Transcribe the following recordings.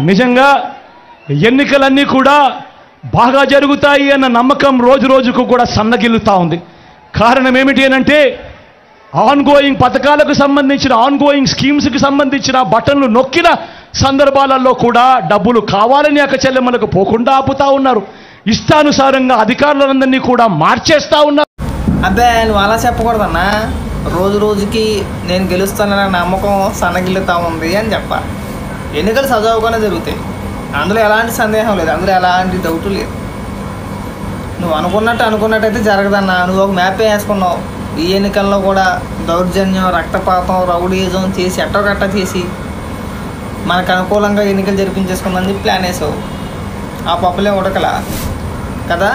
నిజంగా ఎన్నికలన్నీ కూడా బాగా జరుగుతాయి అన్న నమ్మకం రోజు రోజుకు కూడా సన్నగిల్లుతూ ఉంది. కారణం ఏమిటి అనంటే ఆన్గోయింగ్ పథకాలకు సంబంధించిన ఆన్గోయింగ్ స్కీమ్స్కి సంబంధించిన బటన్లు నొక్కిన సందర్భాలలో కూడా డబ్బులు కావాలని అక్కచెల్లెమ్మలకు పోకుండా ఆపుతా ఉన్నారు. ఇష్టానుసారంగా అధికారులందరినీ కూడా మార్చేస్తా ఉన్నారు. అబ్బే నువ్వు అలా చెప్పకూడదన్నా. రోజు రోజుకి నేను గెలుస్తానన్న నమ్మకం సన్నగిల్లుతూ ఉంది అని చెప్పాలి. ఎన్నికలు సజావుగానే జరుగుతాయి, అందులో ఎలాంటి సందేహం లేదు, అందులో ఎలాంటి డౌట్ లేదు. నువ్వు అనుకున్నట్టయితే జరగదన్నా. నువ్వు ఒక మ్యాప్ వేసుకున్నావు. ఈ ఎన్నికల్లో కూడా దౌర్జన్యం, రక్తపాతం, రౌడీజం చేసి ఎట్టగట్ట చేసి మనకు అనుకూలంగా ఎన్నికలు జరిపించేసుకుందని చెప్పి ప్లాన్ వేసావు. ఆ పప్పులే ఉడకలా కదా.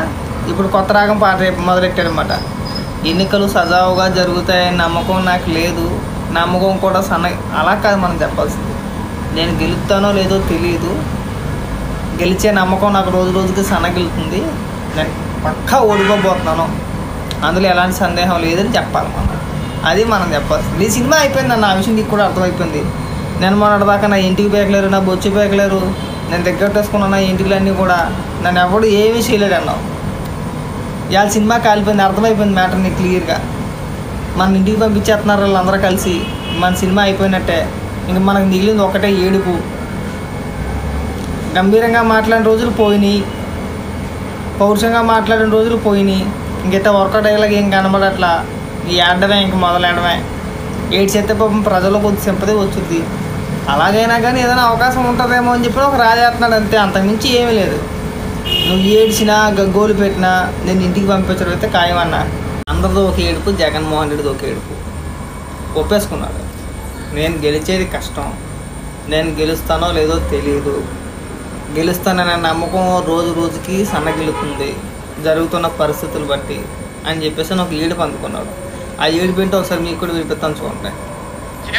ఇప్పుడు కొత్త రాగం పాట రేపు మొదలెట్టాడనమాట. ఎన్నికలు సజావుగా జరుగుతాయని నమ్మకం నాకు లేదు, నమ్మకం కూడా అలా కాదు మనం చెప్పాల్సింది. నేను గెలుస్తానో లేదో తెలియదు, గెలిచే నమ్మకం నాకు రోజు రోజుకి సన్నగిలుతుంది, నేను పక్కా ఓడిపోబోతున్నాను, అందులో ఎలాంటి సందేహం లేదని చెప్పాలి మనం. అది మనం చెప్పాల్సింది. నీ సినిమా అయిపోయింది అన్న, ఆ విషయం నీకు కూడా అర్థమైపోయింది. నేను మొన్నటిదాకా నా ఇంటికి పేకలేరు, నా బొచ్చు పేకలేరు, నేను దగ్గరటేసుకున్నా నా ఇంటిలన్నీ కూడా, నన్ను ఎవడు ఏమీ చేయలేడు అన్నావు. ఇవాళ సినిమా కాలిపోయింది, అర్థమైపోయింది మ్యాటర్ నీకు క్లియర్గా. మన ఇంటికి పంపించేస్తున్నారు వాళ్ళందరూ కలిసి, మన సినిమా అయిపోయినట్టే. ఇంక మనకు మిగిలింది ఒకటే ఏడుపు. గంభీరంగా మాట్లాడిన రోజులు పోయినాయి, పౌరుషంగా మాట్లాడిన రోజులు పోయినాయి. ఇంకైతే వర్కౌట్ అయ్యేలాగా ఏం కనబడట్లా. ఈ ఏడమే ఇంక మొదలెడమే. ఏడ్చేస్తే పాపం ప్రజల్లో కొద్ది సింపతి వచ్చుద్ది. అలాగైనా కానీ ఏదైనా అవకాశం ఉంటుందేమో అని చెప్పి ఒక రాజేస్తున్నాడు అంతే, అంతకుమించి ఏమీ లేదు. నువ్వు ఏడ్చినా గగ్గోలు పెట్టినా నేను ఇంటికి పంపించడం అయితే ఖాయమన్నా. అందరితో ఒక ఏడుపు, జగన్మోహన్ రెడ్డిది ఒక ఏడుపు. ఒప్పేసుకున్నాడు. నేను గెలిచేది కష్టం, నేను గెలుస్తానో లేదో తెలియదు, గెలుస్తానన్న నమ్మకం రోజు రోజుకి సన్నగిలుతుంది జరుగుతున్న పరిస్థితులు బట్టి అని చెప్పేసి ఒక ఏడుపు అందుకున్నాడు. ఆ ఏడుపు ఏంటో ఒకసారి మీకు కూడా వినిపిస్తాను చూడండి.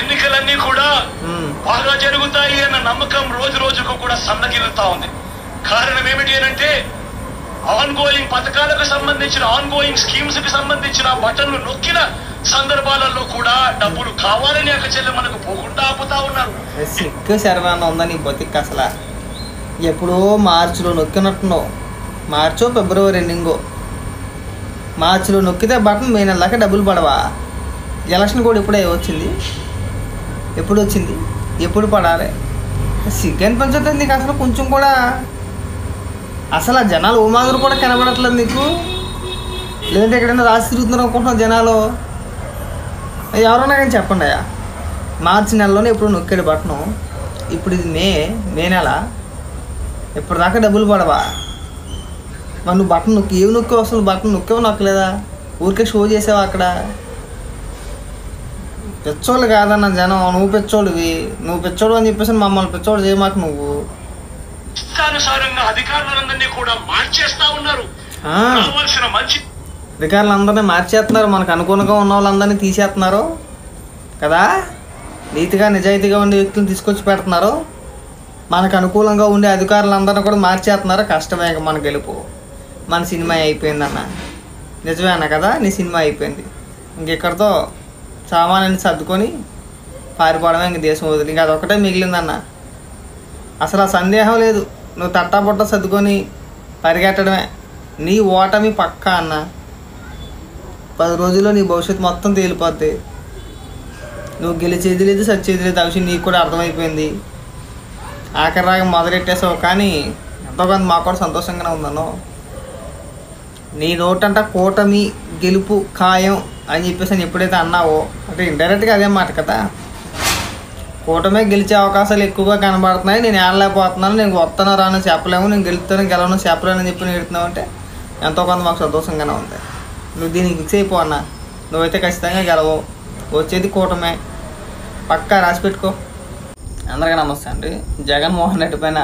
ఎన్నికలన్నీ కూడా బాగా జరుగుతాయి అన్న నమ్మకం రోజు రోజుకు కూడా సన్నగిలుతా ఉంది. కారణం ఏమిటి అనంటే ఆన్గోయింగ్ పథకాలకు సంబంధించిన ఆన్గోయింగ్ స్కీమ్స్ కి సంబంధించిన బటన్లు నొక్కిన సందర్భాలలో కూడా డబ్బులు కావాలని అక్కచెల్లెమ్మలకు పోకుండా ఆపుతా ఉన్నారు. సిగ్గు శర్వాన్ని ఉందా నీ బతికి అసలు? ఎప్పుడో మార్చిలో నొక్కినట్టున్నావు. మార్చో ఫిబ్రవరి ఎండింగో మార్చిలో నొక్కితే బటన్ మే నెల దాకా డబ్బులు పడవా? ఎలక్షన్ కూడా ఇప్పుడే వచ్చింది, ఎప్పుడు వచ్చింది, ఎప్పుడు పడాలి? సిగ్గు అనిపించదు నీకు అసలు కొంచెం కూడా. అసలు ఆ జనాలు ఓమాదురు కూడా కనబడట్లేదు నీకు, లేదంటే ఎక్కడైనా రాసి తిరుగుతున్నారు అనుకుంటున్నావు జనాలు? ఎవరన్నా కానీ చెప్పండి అయ్యా. మార్చి నెలలోనే ఎప్పుడు నొక్కాడు బటను, ఇప్పుడు ఇది మే నెల, ఇప్పటిదాకా డబ్బులు పడవా? మరి నువ్వు బటన్ నొక్కి ఏవి నొక్కావు? అసలు బటన్ నొక్కేవో నొక్కలేదా? ఊరికే షో చేసావా అక్కడ? పెచ్చోళ్ళు కాదన్న జనం, నువ్వు పెచ్చోడువి, నువ్వు పెచ్చోడు అని చెప్పేసి మమ్మల్ని పెచ్చోడు చేయమాకు. నువ్వు ఇష్టానుసారంగా అధికారులందరినీ కూడా మార్చేస్తా ఉన్నారు. అధికారులందరినీ మార్చేస్తున్నారు, మనకు అనుకూలంగా ఉన్న వాళ్ళందరినీ తీసేస్తున్నారు కదా. నీతిగా నిజాయితీగా ఉండే వ్యక్తులను తీసుకొచ్చి పెడుతున్నారు. మనకు అనుకూలంగా ఉండే అధికారులందరినీ కూడా మార్చేస్తున్నారు. కష్టమే ఇక మన గెలుపు. మన సినిమా అయిపోయిందన్న, నిజమే అన్న కదా, నీ సినిమా అయిపోయింది. ఇంకెక్కడితో సామాన్యాన్ని సర్దుకొని పారిపోవడమే, ఇంక దేశం వదిలి. ఇంక అదొకటే మిగిలిందన్న. అసలు ఆ సందేహం లేదు. నువ్వు తట్టాబుట్ట సర్దుకొని పరిగెట్టడమే. నీ ఓటమి పక్కా అన్న. 10 రోజుల్లో నీ భవిష్యత్తు మొత్తం తేలిపోద్ది. నువ్వు గెలిచేది లేదు, సచ్చేది లేదు. ఆ విషయం నీకు కూడా అర్థమైపోయింది. ఆఖరి రాగా మొదలెట్టేసావు, కానీ ఎంతో కొంత మాకు కూడా సంతోషంగానే ఉందన్నో. నీ నోటంట కూటమి గెలుపు ఖాయం అని చెప్పేసి అని ఎప్పుడైతే అన్నావో, అంటే ఇండైరెక్ట్గా అదే మాట కదా. కూటమే గెలిచే అవకాశాలు ఎక్కువగా కనబడుతున్నాయి, నేను ఏడలేకపోతున్నాను, నేను వస్తానో రాను చెప్పలేము, నేను గెలుస్తాను గెలవను చెప్పలేను అని చెప్పి నేడుతున్నావు అంటే ఎంతో కొంత మాకు సంతోషంగానే ఉంది. నువ్వు దీనికి ఫిక్స్ అయిపో అన్న. నువ్వైతే ఖచ్చితంగా గెలవు, వచ్చేది కూటమే, పక్కా రాసి పెట్టుకో. అందరికీ నమస్తే అండి. జగన్మోహన్ రెడ్డి పైన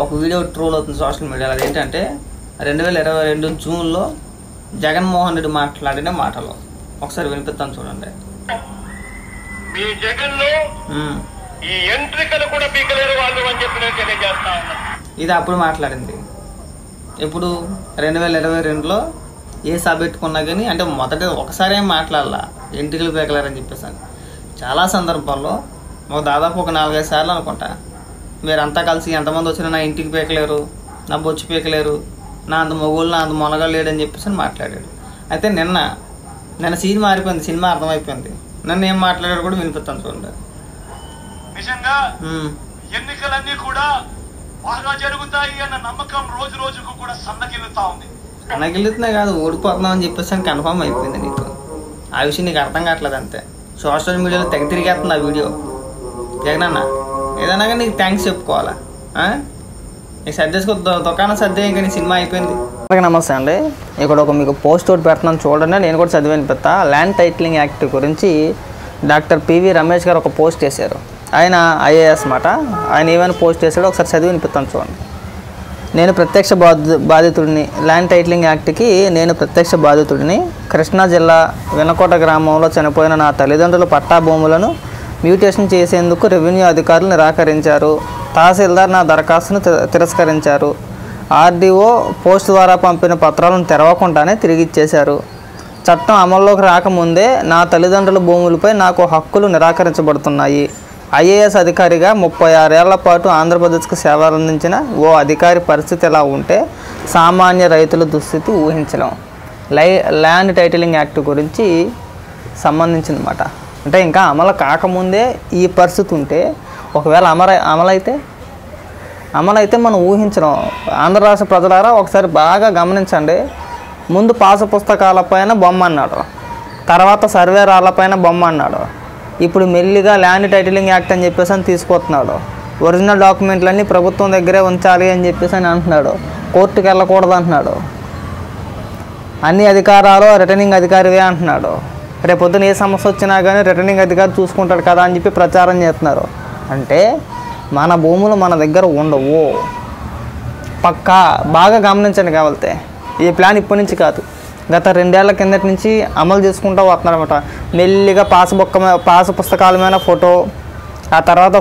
ఒక వీడియో ట్రోల్ అవుతుంది సోషల్ మీడియాలో. అదేంటంటే 2022 జూన్లో జగన్మోహన్ రెడ్డి మాట్లాడిన మాటలు ఒకసారి వినిపిస్తాను చూడండి. మీ జగన్లో ఈ ఎంట్రికలు కూడా పీకలేరు వాళ్ళు అని చెప్పి నేను తెలియజేస్తా ఉన్నా. ఇది అప్పుడు మాట్లాడింది. ఇప్పుడు 2022లో ఏ సభ పెట్టుకున్నా కానీ, అంటే మొదట ఒకసారి ఏం మాట్లాడాల ఎంట్రికలు పీకలేరని చెప్పేసి. చాలా సందర్భాల్లో దాదాపు ఒక 4-5 సార్లు అనుకుంటా మీరంతా కలిసి ఎంతమంది వచ్చినా నా ఇంటికి పీకలేరు, నా బొచ్చు పీకలేరు, నా అంత మొగుళ్ళు నా అంత మొనగలేడు అని చెప్పేసి మాట్లాడాడు. అయితే నిన్న సీన్ మారిపోయింది, సినిమా అర్థమైపోయింది. నన్ను ఏం మాట్లాడాడు కూడా వినిపిస్తాను చూడండి. నిజంగా ఎన్నికలన్నీ కూడా బాగా జరుగుతాయి అన్న నమ్మకం రోజు రోజుకు కూడా సన్నగిల్లుతా ఉంది. సన్నగిల్లుతున్నాయి కాదు, ఓడిపోతున్నామని చెప్పేసి కన్ఫర్మ్ అయిపోయింది నీకు. ఆ విషయం నీకు అర్థం కావట్లేదు అంతే. సోషల్ మీడియాలో తెగ తిరిగేస్తుంది ఆ వీడియో. జగనన్న ఏదన్నా కానీ నీకు థ్యాంక్స్ చెప్పుకోవాలా? నీకు సర్దేసుకో, దుకాణం సర్దే, ఇంకా నీ సినిమా అయిపోయింది. నమస్తే అండి. ఇక్కడ మీకు పోస్ట్ ఒకటి పెడుతున్నాను చూడండి, నేను కూడా చదివి వినిపిస్తా. ల్యాండ్ టైటిలింగ్ యాక్ట్ గురించి డాక్టర్ పివి రమేష్ గారు ఒక పోస్ట్ చేశారు. ఆయన ఐఏఎస్ మాట. ఆయన ఏమైనా పోస్ట్ చేశాడో ఒకసారి చదివి వినిపిస్తాను చూడండి. నేను ప్రత్యక్ష బాధితుడిని. ల్యాండ్ టైటిలింగ్ యాక్ట్కి నేను ప్రత్యక్ష బాధితుడిని. కృష్ణా జిల్లా వినకోట గ్రామంలో చనిపోయిన నా తల్లిదండ్రుల పట్టా భూములను మ్యూటేషన్ చేసేందుకు రెవెన్యూ అధికారులు నిరాకరించారు. తహసీల్దార్ నా దరఖాస్తును తిరస్కరించారు. ఆర్డీఓ పోస్ట్ ద్వారా పంపిన పత్రాలను తెరవకుండానే తిరిగి ఇచ్చేశారు. చట్టం అమల్లోకి రాకముందే నా తల్లిదండ్రుల భూములపై నాకు హక్కులు నిరాకరించబడుతున్నాయి. ఐఏఎస్ అధికారిగా 36 ఏళ్ల పాటు ఆంధ్రప్రదేశ్కు సేవలు అందించిన ఓ అధికారి పరిస్థితి ఎలా ఉంటే సామాన్య రైతుల దుస్థితి ఊహించలేం. ల్యాండ్ టైటిలింగ్ యాక్ట్ గురించి సంబంధించిందన్నమాట. అంటే ఇంకా అమలు కాకముందే ఈ పరిస్థితి ఉంటే, ఒకవేళ అమలైతే మనం ఊహించడం. ఆంధ్ర రాష్ట్ర ప్రజలారా ఒకసారి బాగా గమనించండి. ముందు పాస పుస్తకాలపైన బొమ్మ అన్నాడు, తర్వాత సర్వే రాళ్ళపైన బొమ్మ అన్నాడు, ఇప్పుడు మెల్లిగా ల్యాండ్ టైటిలింగ్ యాక్ట్ అని చెప్పేసి అని తీసుకొస్తున్నాడు. ఒరిజినల్ డాక్యుమెంట్లన్నీ ప్రభుత్వం దగ్గరే ఉంచాలి అని చెప్పేసి అని అంటున్నాడు. కోర్టుకు వెళ్ళకూడదు అంటున్నాడు. అన్ని అధికారాలు రిటర్నింగ్ అధికారివే అంటున్నాడు. రేపొద్దున ఏ సమస్య వచ్చినా కానీ రిటర్నింగ్ అధికారి చూసుకుంటాడు కదా అని చెప్పి ప్రచారం చేస్తున్నారు. అంటే మన భూములు మన దగ్గర ఉండవు. పక్కా బాగా గమనించండి. కావాలితే ఈ ప్లాన్ ఇప్పటి నుంచి కాదు, గత 2 ఏళ్ల కిందటి నుంచి అమలు చేసుకుంటూ వస్తున్నారన్నమాట. మెల్లిగా పాస్ పుస్తకాల మీద ఫోటో, ఆ తర్వాత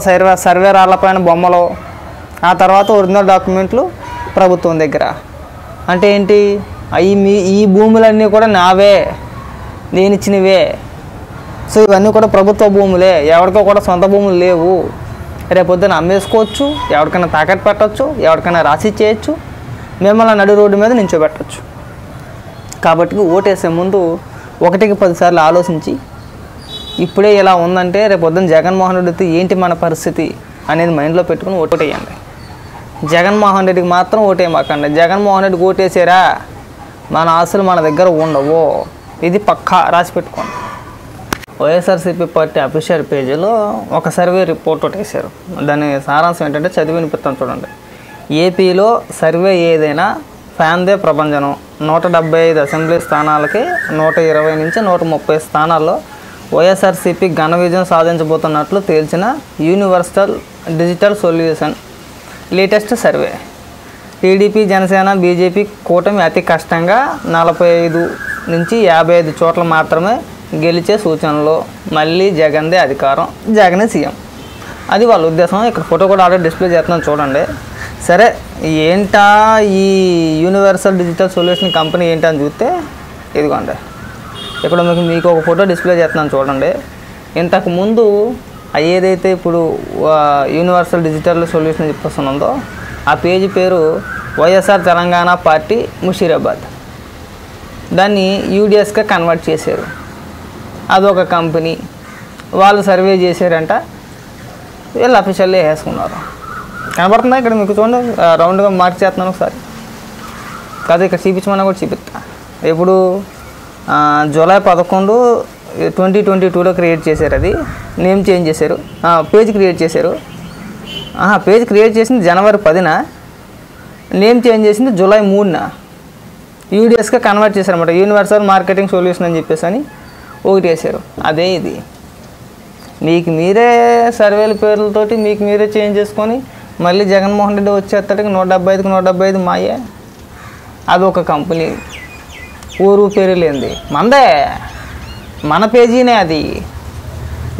సర్వే రాళ్ళపైన బొమ్మలు, ఆ తర్వాత ఒరిజినల్ డాక్యుమెంట్లు ప్రభుత్వం దగ్గర. అంటే ఏంటి? ఈ భూములన్నీ కూడా నావే, నేను ఇచ్చినవే. సో ఇవన్నీ కూడా ప్రభుత్వ భూములే, ఎవరికో కూడా సొంత భూములు లేవు. రేపొద్దున అమ్మేసుకోవచ్చు, ఎవరికైనా తాకట్టు పెట్టచ్చు, ఎవరికైనా రాసి చేయొచ్చు, మిమ్మల్ని నడి రోడ్డు మీద నించోబెట్టచ్చు. కాబట్టి ఓటేసే ముందు 1కి 10 సార్లు ఆలోచించి, ఇప్పుడే ఇలా ఉందంటే రేపొద్దున జగన్మోహన్ రెడ్డితో ఏంటి మన పరిస్థితి అనేది మైండ్లో పెట్టుకుని ఓటేయండి. జగన్మోహన్ రెడ్డికి మాత్రం ఓటేయమాకండి. జగన్మోహన్ రెడ్డికి ఓటేసారా మన ఆస్తులు మన దగ్గర ఉండవు. ఇది పక్కా రాసి పెట్టుకోండి. వైఎస్ఆర్సీపీ పార్టీ అఫీషియల్ పేజీలో ఒక సర్వే రిపోర్ట్ ఒకటి వేశారు. దాని సారాంశం ఏంటంటే చదివి వినిపిస్తాను చూడండి. ఏపీలో సర్వే ఏదైనా ఫ్యాన్దే ప్రభంజనం. 175 అసెంబ్లీ స్థానాలకి 120 నుంచి 130 స్థానాల్లో వైఎస్ఆర్సీపీ ఘన విజయం సాధించబోతున్నట్లు తేల్చిన universal digital solution latest survey. TDP, Janasena, BJP కూటమి అతి కష్టంగా 45 నుంచి 55 చోట్ల మాత్రమే గెలిచే సూచనలు. మళ్ళీ జగన్దే అధికారం, జగనే సీఎం. అది వాళ్ళ ఉద్దేశం. ఇక్కడ ఫోటో కూడా ఆల్రెడీ డిస్ప్లే చేస్తున్నాను చూడండి. సరే, ఏంటా ఈ యూనివర్సల్ డిజిటల్ సొల్యూషన్ కంపెనీ ఏంటని చూస్తే ఇదిగోండి, ఇక్కడ మీకు ఒక ఫోటో డిస్ప్లే చేస్తున్నాను చూడండి. ఇంతకుముందు ఏదైతే ఇప్పుడు యూనివర్సల్ డిజిటల్ సొల్యూషన్ చెప్పేస్తుందో ఆ పేజీ పేరు వైఎస్ఆర్ తెలంగాణ పార్టీ ముషీరాబాద్. దాన్ని యూడిఎస్గా కన్వర్ట్ చేశారు. అదొక కంపెనీ, వాళ్ళు సర్వే చేశారంట, వీళ్ళు అఫీషియల్లీ వేసుకున్నారు. కనబడుతుందా ఇక్కడ మీకు? చూడండి, రౌండ్గా మార్క్ చేస్తున్నాను ఒకసారి. కాదు, ఇక్కడ చూపించమన్నా కూడా చూపిస్తా. ఇప్పుడు జూలై 11, 2022లో క్రియేట్ చేశారు. అది నేమ్ చేంజ్ చేశారు, పేజ్ క్రియేట్ చేశారు. పేజ్ క్రియేట్ చేసింది జనవరి 10న, నేమ్ చేంజ్ చేసింది జూలై 3న. యూడిఎస్గా కన్వర్ట్ చేశారన్నమాట. యూనివర్సల్ మార్కెటింగ్ సొల్యూషన్ అని చెప్పేసి అని ఒకటి వేశారు. అదే ఇది. మీకు మీరే సర్వేల పేర్లతోటి మీకు మీరే చేంజ్ చేసుకొని మళ్ళీ జగన్మోహన్ రెడ్డి వచ్చేస్తాడికి 175కి 175 మాయే. అదొక కంపెనీ, ఊరు పేరు లేనిది. మందే, మన పేజీనే అది.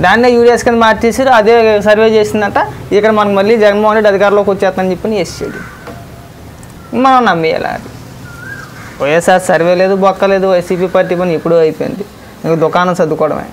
దాన్నే యూడిఎస్ కింద మార్చేసారు. అదే సర్వే చేసిందట. ఇక్కడ మనకు మళ్ళీ జగన్మోహన్ రెడ్డి అధికారంలోకి వచ్చేస్తానని చెప్పి వేసాడు. మనం నమ్మేయాలి. అది వైఎస్ఆర్ సర్వే లేదు, బొక్క లేదు. వైసీపీ పార్టీ పని ఎప్పుడూ అయిపోయింది. ఇంక దుకాణం సర్దుకోవడమే.